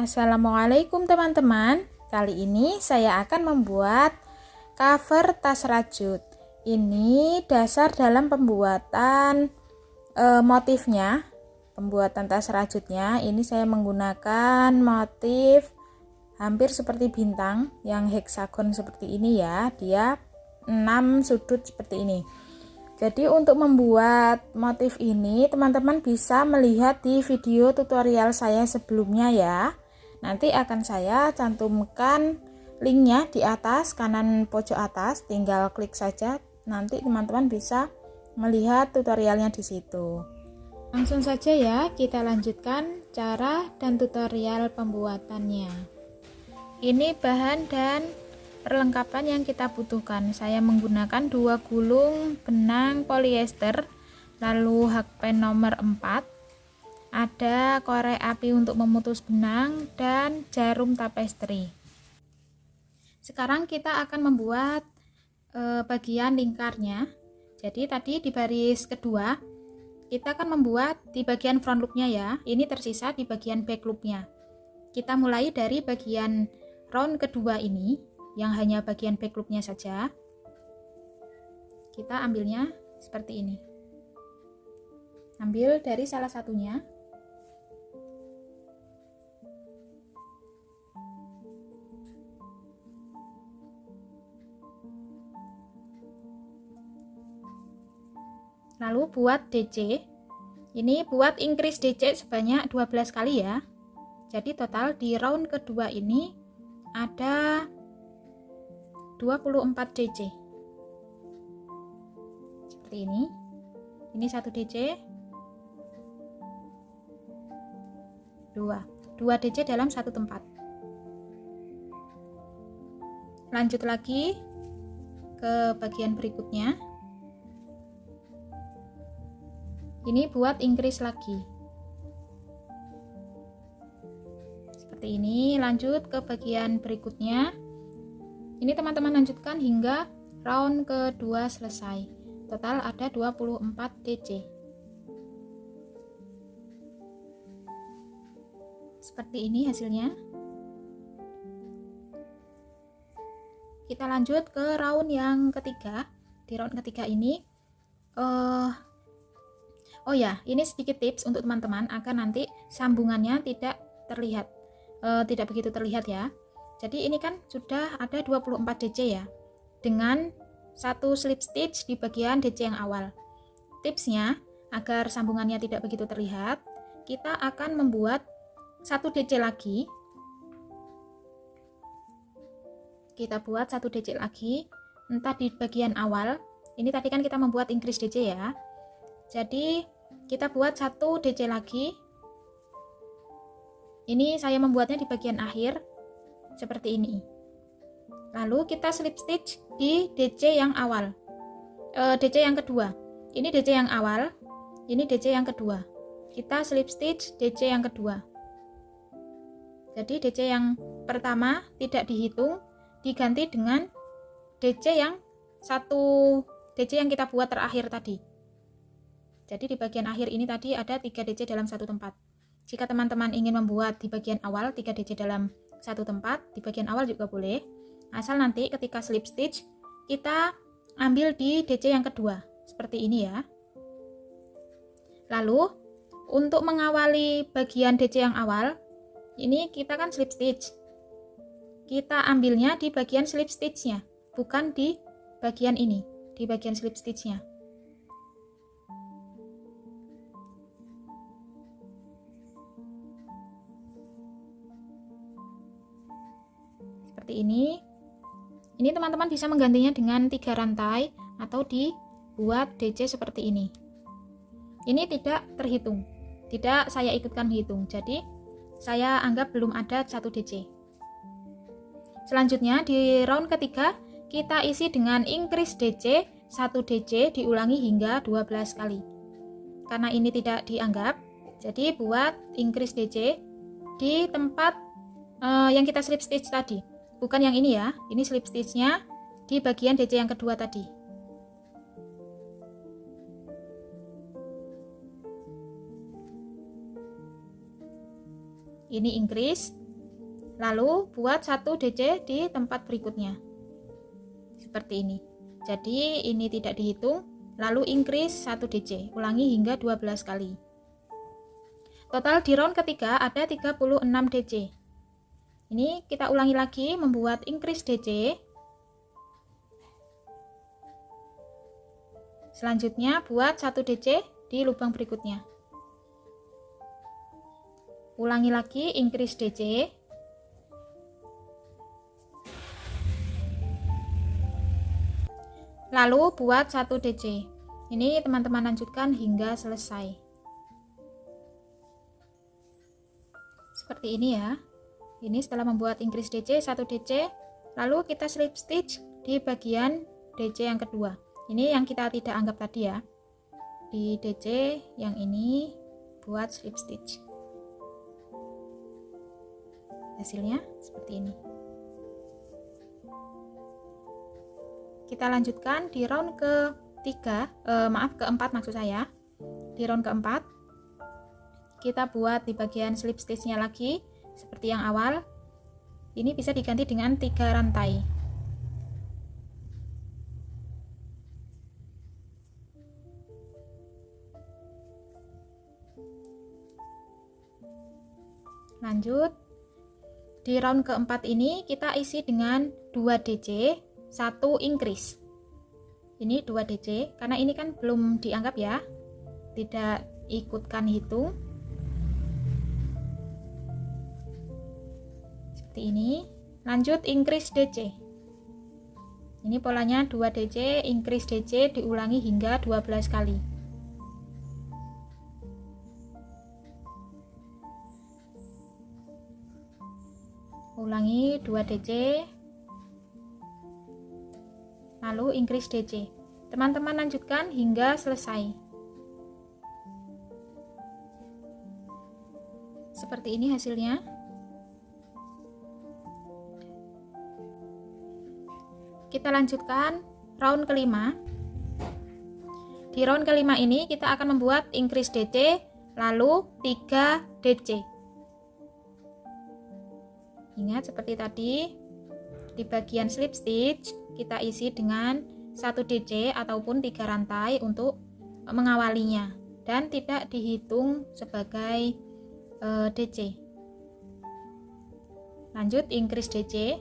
Assalamualaikum teman-teman. Kali ini saya akan membuat cover tas rajut. Ini dasar dalam pembuatan motifnya. Pembuatan tas rajutnya ini saya menggunakan motif hampir seperti bintang yang heksagon seperti ini ya. Dia 6 sudut seperti ini. Jadi untuk membuat motif ini teman-teman bisa melihat di video tutorial saya sebelumnya ya. Nanti akan saya cantumkan linknya di atas kanan pojok atas, tinggal klik saja. Nanti teman-teman bisa melihat tutorialnya di situ. Langsung saja ya, kita lanjutkan cara dan tutorial pembuatannya. Ini bahan dan perlengkapan yang kita butuhkan. Saya menggunakan 2 gulung benang polyester, lalu hakpen nomor 4, ada korek api untuk memutus benang, dan jarum tapestri. Sekarang kita akan membuat bagian lingkarnya. Jadi tadi di baris kedua kita akan membuat di bagian front loopnya ya. Ini tersisa di bagian back loopnya. Kita mulai dari bagian round kedua ini, yang hanya bagian back loopnya saja. Kita ambilnya seperti ini. Ambil dari salah satunya. Lalu buat DC. Ini buat increase DC sebanyak 12 kali ya. Jadi total di round kedua ini ada 24 DC. Seperti ini. Ini 1 DC. 2 DC dalam satu tempat. Lanjut lagi ke bagian berikutnya. Ini buat increase lagi. Seperti ini. Lanjut ke bagian berikutnya. Ini teman-teman lanjutkan hingga round kedua selesai. Total ada 24 DC. Seperti ini hasilnya. Kita lanjut ke round yang ketiga. Di round ketiga ini oh ya, ini sedikit tips untuk teman-teman agar nanti sambungannya tidak terlihat, tidak begitu terlihat ya. Jadi ini kan sudah ada 24 DC ya, dengan satu slip stitch di bagian DC yang awal. Tipsnya agar sambungannya tidak begitu terlihat, kita akan membuat 1 DC lagi. Kita buat 1 DC lagi, entah di bagian awal. Ini tadi kan kita membuat increase DC ya. Jadi kita buat 1 DC lagi. Ini saya membuatnya di bagian akhir seperti ini. Lalu kita slip stitch di DC yang awal, DC yang kedua. Ini DC yang awal, ini DC yang kedua. Kita slip stitch DC yang kedua. Jadi DC yang pertama tidak dihitung, diganti dengan DC yang DC yang kita buat terakhir tadi. Jadi di bagian akhir ini tadi ada 3 DC dalam satu tempat. Jika teman-teman ingin membuat di bagian awal 3 DC dalam satu tempat, di bagian awal juga boleh. Asal nanti ketika slip stitch kita ambil di DC yang kedua. Seperti ini ya. Lalu untuk mengawali bagian DC yang awal, ini kita kan slip stitch. Kita ambilnya di bagian slip stitchnya, bukan di bagian ini, di bagian slip stitchnya. Seperti ini. Ini teman-teman bisa menggantinya dengan 3 rantai atau dibuat DC seperti ini. Ini tidak terhitung, tidak saya ikutkan menghitung, jadi saya anggap belum ada 1 DC. Selanjutnya di round ketiga kita isi dengan increase DC, 1 DC diulangi hingga 12 kali. Karena ini tidak dianggap, jadi buat increase DC di tempat yang kita slip stitch tadi. Bukan yang ini ya, ini slip stitchnya di bagian DC yang kedua tadi. Ini increase, Lalu buat 1 DC di tempat berikutnya. Seperti ini. Jadi ini tidak dihitung, lalu increase 1 DC. Ulangi hingga 12 kali. Total di round ketiga ada 36 DC. Ini kita ulangi lagi membuat increase DC. Selanjutnya buat 1 DC di lubang berikutnya. Ulangi lagi increase DC. Lalu buat 1 DC. Ini teman-teman lanjutkan hingga selesai. Seperti ini ya. Ini setelah membuat increase DC 1 DC, lalu kita slip stitch di bagian DC yang kedua. Ini yang kita tidak anggap tadi ya. Di DC yang ini buat slip stitch. Hasilnya seperti ini. Kita lanjutkan di round keempat maksud saya. Di round keempat kita buat di bagian slip stitchnya lagi seperti yang awal. Ini bisa diganti dengan 3 rantai. Lanjut, di round keempat ini kita isi dengan 2 DC 1 increase. Ini 2 DC karena ini kan belum dianggap ya, tidak ikutkan hitung. Seperti ini. Lanjut increase DC. Ini polanya 2 DC increase DC diulangi hingga 12 kali. Ulangi 2 DC, lalu increase DC. Teman-teman lanjutkan hingga selesai. Seperti ini hasilnya. Kita lanjutkan round kelima. Di round kelima ini kita akan membuat increase DC, lalu 3 DC. Ingat seperti tadi, di bagian slip stitch kita isi dengan 1 DC ataupun 3 rantai untuk mengawalinya dan tidak dihitung sebagai DC. Lanjut increase DC.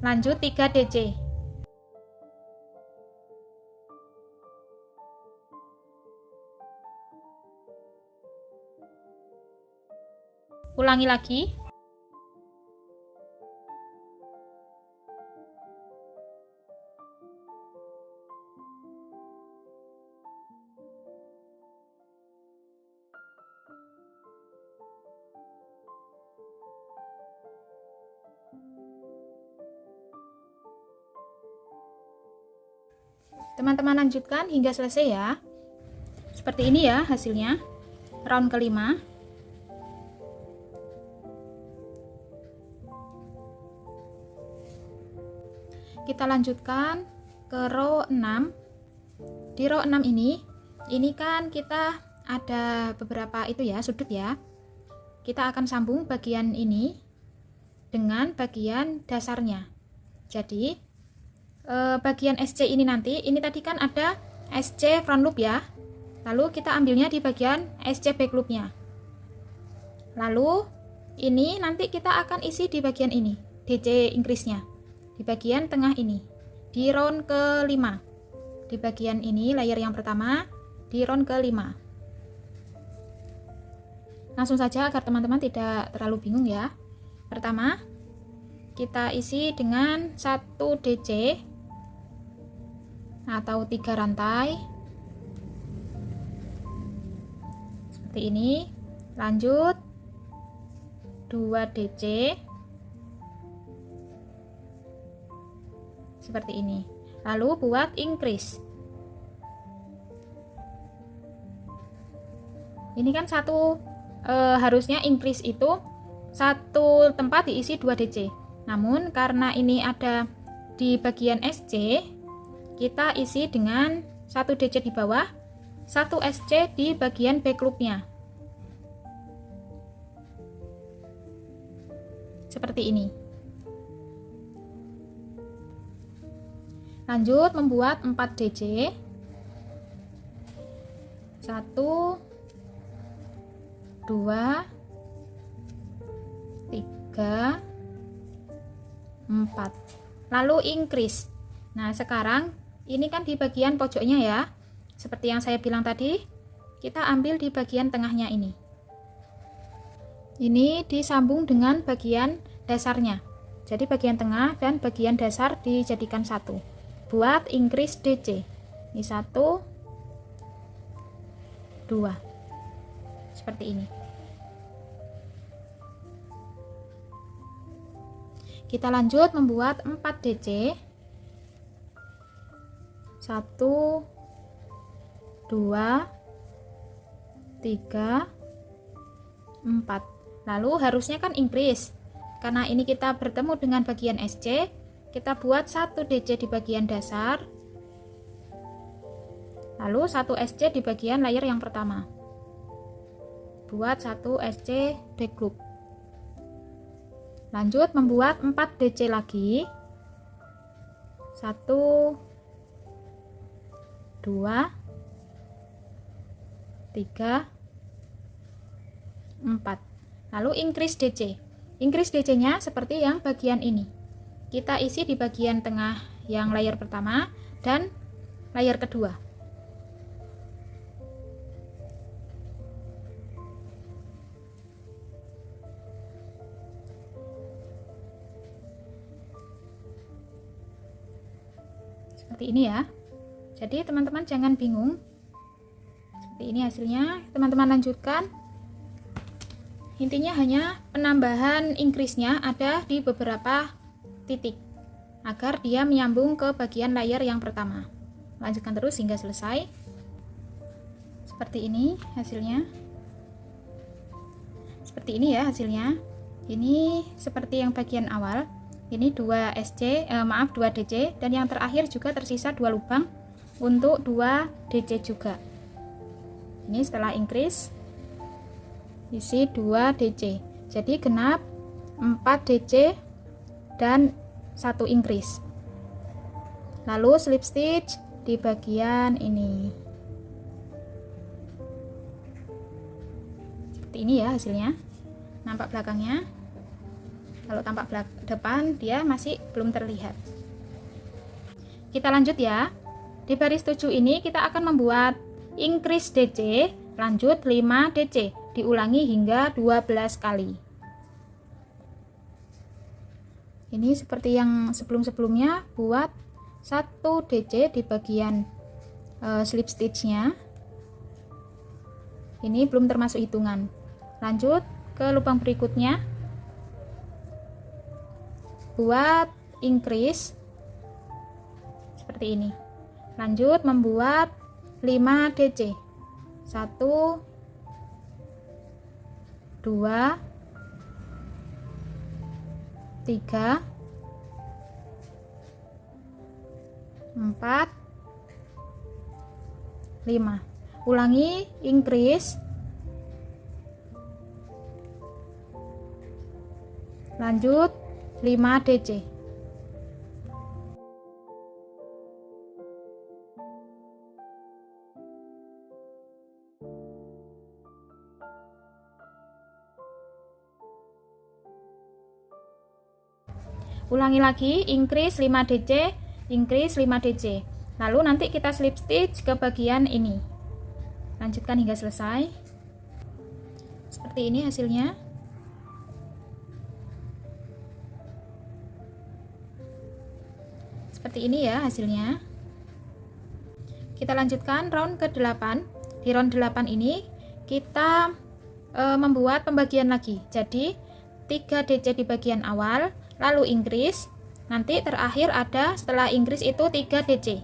Lanjut 3 DC. Ulangi lagi. Teman-teman lanjutkan hingga selesai ya. Seperti ini ya hasilnya. Round kelima. Kita lanjutkan ke row 6. Di row 6 ini kan kita ada beberapa itu ya, sudut ya. Kita akan sambung bagian ini dengan bagian dasarnya. Jadi bagian SC ini nanti, ini tadi kan ada SC front loop ya. Lalu kita ambilnya di bagian SC back loopnya. Lalu ini nanti kita akan isi di bagian ini, DC increase-nya. Di bagian tengah ini, di round kelima, di bagian ini layer yang pertama, di round kelima. Langsung saja agar teman-teman tidak terlalu bingung ya. Pertama, kita isi dengan 1 DC atau 3 rantai seperti ini. Lanjut 2 DC seperti ini, lalu buat increase. Ini kan harusnya increase itu satu tempat diisi 2 DC, namun karena ini ada di bagian SC, kita isi dengan 1 DC di bawah, 1 SC di bagian back loopnya. Seperti ini. Lanjut membuat 4 DC. 1 2 3 4. Lalu increase. Nah, sekarang ini kan di bagian pojoknya ya. Seperti yang saya bilang tadi, kita ambil di bagian tengahnya ini. Ini disambung dengan bagian dasarnya. Jadi bagian tengah dan bagian dasar dijadikan satu. Buat increase DC. Ini 1 2. Seperti ini. Kita lanjut membuat 4 DC. 1 2 3 4. Lalu harusnya kan increase. Karena ini kita bertemu dengan bagian SC, kita buat 1 DC di bagian dasar. Lalu 1 SC di bagian layer yang pertama. Buat 1 SC back loop. Lanjut membuat 4 DC lagi. 1 2 3 4. Lalu increase DC. Increase DC-nya seperti yang bagian ini. Kita isi di bagian tengah yang layer pertama dan layer kedua. Seperti ini ya. Jadi teman-teman jangan bingung. Seperti ini hasilnya. Teman-teman lanjutkan. Intinya hanya penambahan increase-nya ada di beberapa titik agar dia menyambung ke bagian layer yang pertama. Lanjutkan terus hingga selesai. Seperti ini hasilnya. Seperti ini ya hasilnya. Ini seperti yang bagian awal. Ini 2 DC dan yang terakhir juga tersisa 2 lubang untuk 2 DC juga. Ini setelah increase isi 2 DC. Jadi genap 4 DC dan 1 increase. Lalu slip stitch di bagian ini. Seperti ini ya hasilnya. Nampak belakangnya. Kalau tampak depan dia masih belum terlihat. Kita lanjut ya. Di baris 7 ini kita akan membuat increase DC, lanjut 5 DC, diulangi hingga 12 kali. Ini seperti yang sebelum-sebelumnya, buat 1 DC di bagian slip stitchnya. Ini belum termasuk hitungan. Lanjut ke lubang berikutnya. Buat increase seperti ini. Lanjut membuat 5 DC. 1 2 3 4 5. Ulangi increase. Lanjut 5 DC. Ulangi lagi increase 5 DC, increase 5 DC. Lalu nanti kita slip stitch ke bagian ini. Lanjutkan hingga selesai. Seperti ini hasilnya. Seperti ini ya hasilnya. Kita lanjutkan round ke-8. Di round 8 ini kita membuat pembagian lagi. Jadi 3 DC di bagian awal, lalu increase. Nanti terakhir ada setelah increase itu 3 DC.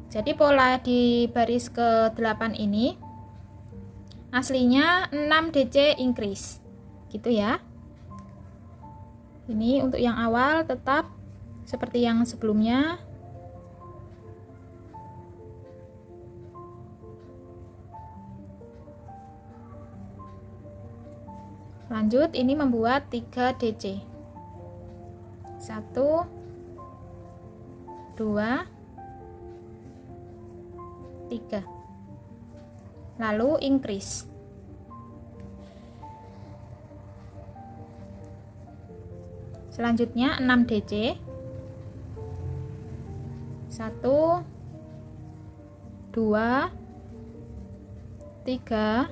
Jadi pola di baris ke-8 ini aslinya 6 DC increase. Gitu ya. Ini untuk yang awal tetap seperti yang sebelumnya. Lanjut, ini membuat 3 DC. 1 2 3. Lalu increase. Selanjutnya 6 DC. 1 2 3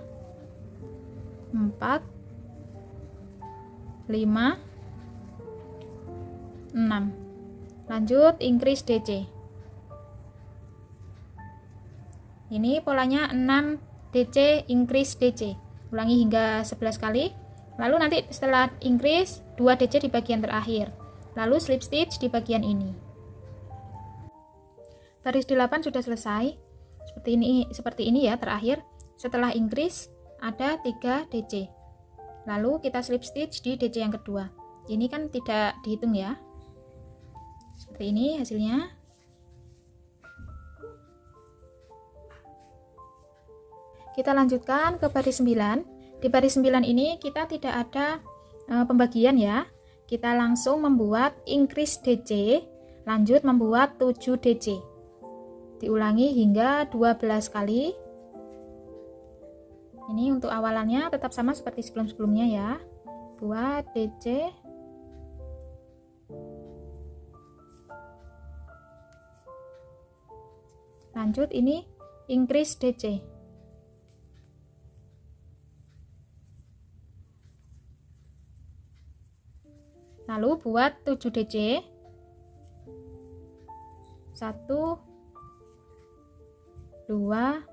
4 5 6. Lanjut increase DC. Ini polanya 6 DC increase DC. Ulangi hingga 11 kali. Lalu nanti setelah increase 2 DC di bagian terakhir. Lalu slip stitch di bagian ini. Baris 8 sudah selesai. Seperti ini ya terakhir. Setelah increase ada 3 DC. Lalu kita slip stitch di DC yang kedua. Ini kan tidak dihitung ya. Seperti ini hasilnya. Kita lanjutkan ke baris 9. Di baris 9 ini kita tidak ada pembagian ya. Kita langsung membuat increase DC, lanjut membuat 7 DC. Diulangi hingga 12 kali. Ini untuk awalannya tetap sama seperti sebelum-sebelumnya ya. Buat DC. Lanjut ini increase DC. Lalu buat 7 DC. 1 2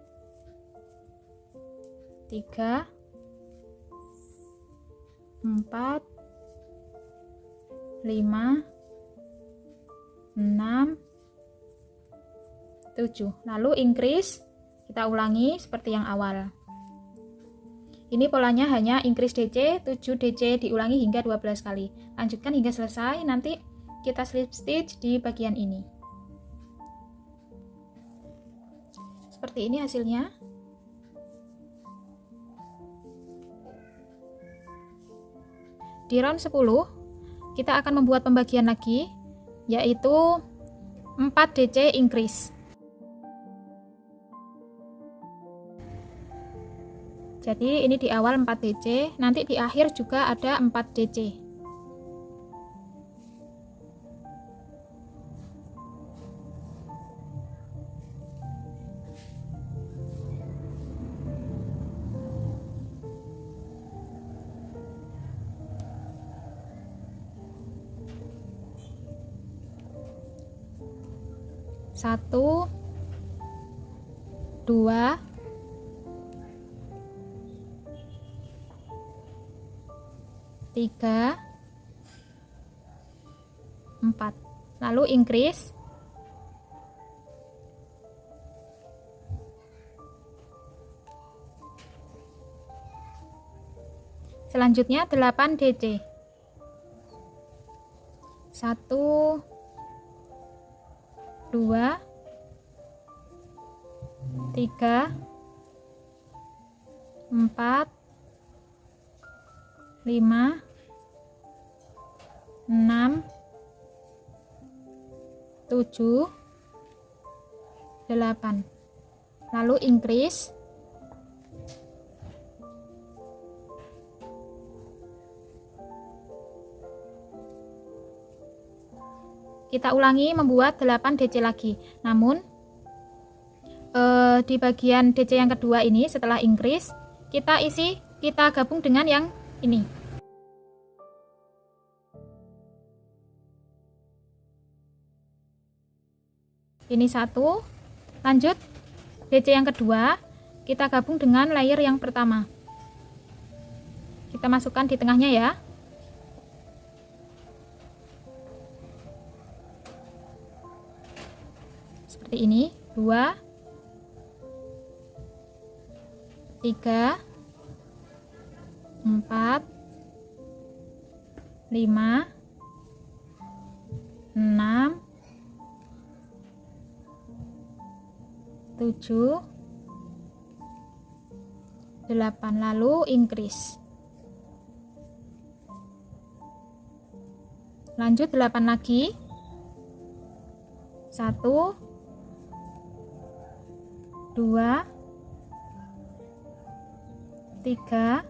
3 4 5 6 7. Lalu increase, kita ulangi seperti yang awal. Ini polanya hanya increase DC, 7 DC diulangi hingga 12 kali. Lanjutkan hingga selesai, nanti kita slip stitch di bagian ini. Seperti ini hasilnya. Di round 10, kita akan membuat pembagian lagi, yaitu 4 DC increase. Jadi ini di awal 4 DC, nanti di akhir juga ada 4 DC. Satu, 2, 3, 4. Lalu increase. Selanjutnya 8 DC. 1 2 3 4 5 6 7 8. Lalu increase. Kita ulangi membuat 8 DC lagi. Namun di bagian DC yang kedua ini setelah increase kita gabung dengan yang ini. Ini 1. Lanjut DC yang kedua kita gabung dengan layer yang pertama. Kita masukkan di tengahnya ya. Seperti ini. 2 3 4 5 6 7 8. Lalu increase. Lanjut 8 lagi. 1 2 3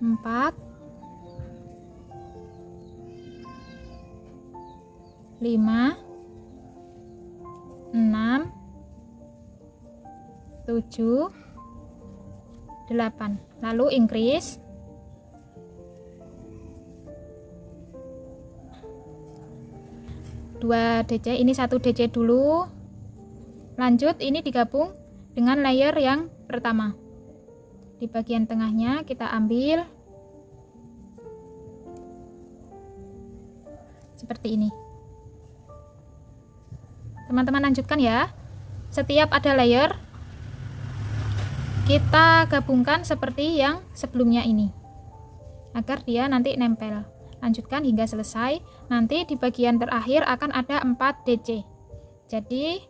4 5 6 7 8. Lalu increase. Dua DC, ini 1 DC dulu. Lanjut ini digabung dengan layer yang pertama. Di bagian tengahnya kita ambil seperti ini. Teman-teman lanjutkan ya. Setiap ada layer kita gabungkan seperti yang sebelumnya ini, agar dia nanti nempel. Lanjutkan hingga selesai. Nanti di bagian terakhir akan ada 4 DC. Jadi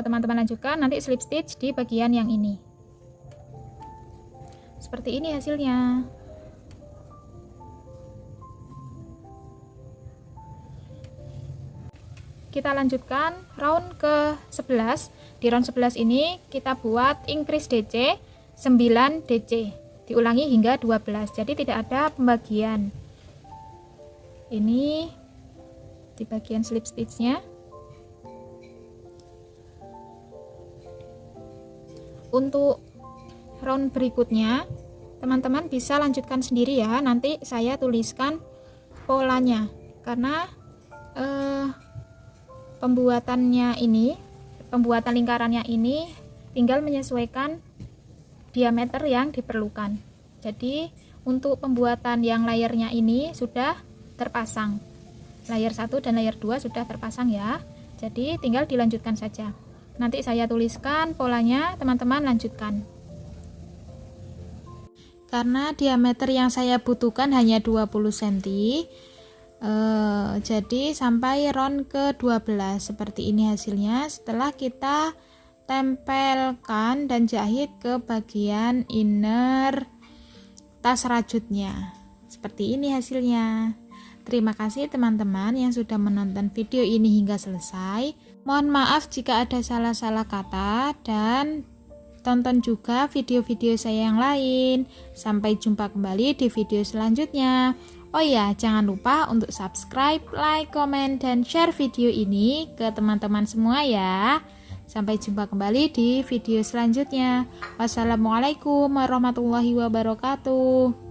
teman-teman lanjutkan, nanti slip stitch di bagian yang ini. Seperti ini hasilnya. Kita lanjutkan round ke 11. Di round 11 ini kita buat increase DC 9 DC. Diulangi hingga 12. Jadi tidak ada pembagian. Ini di bagian slip stitchnya. Untuk round berikutnya teman-teman bisa lanjutkan sendiri ya. Nanti saya tuliskan polanya, karena pembuatan lingkarannya ini tinggal menyesuaikan diameter yang diperlukan. Jadi untuk pembuatan yang layernya ini sudah terpasang, layer 1 dan layer 2 sudah terpasang ya. Jadi tinggal dilanjutkan saja. Nanti saya tuliskan polanya, teman-teman lanjutkan. Karena diameter yang saya butuhkan hanya 20 cm, jadi sampai round ke 12 seperti ini hasilnya. Setelah kita tempelkan dan jahit ke bagian inner tas rajutnya, seperti ini hasilnya. Terima kasih teman-teman yang sudah menonton video ini hingga selesai. Mohon maaf jika ada salah-salah kata, dan tonton juga video-video saya yang lain. Sampai jumpa kembali di video selanjutnya. Oh ya, jangan lupa untuk subscribe, like, komen, dan share video ini ke teman-teman semua ya. Sampai jumpa kembali di video selanjutnya. Wassalamualaikum warahmatullahi wabarakatuh.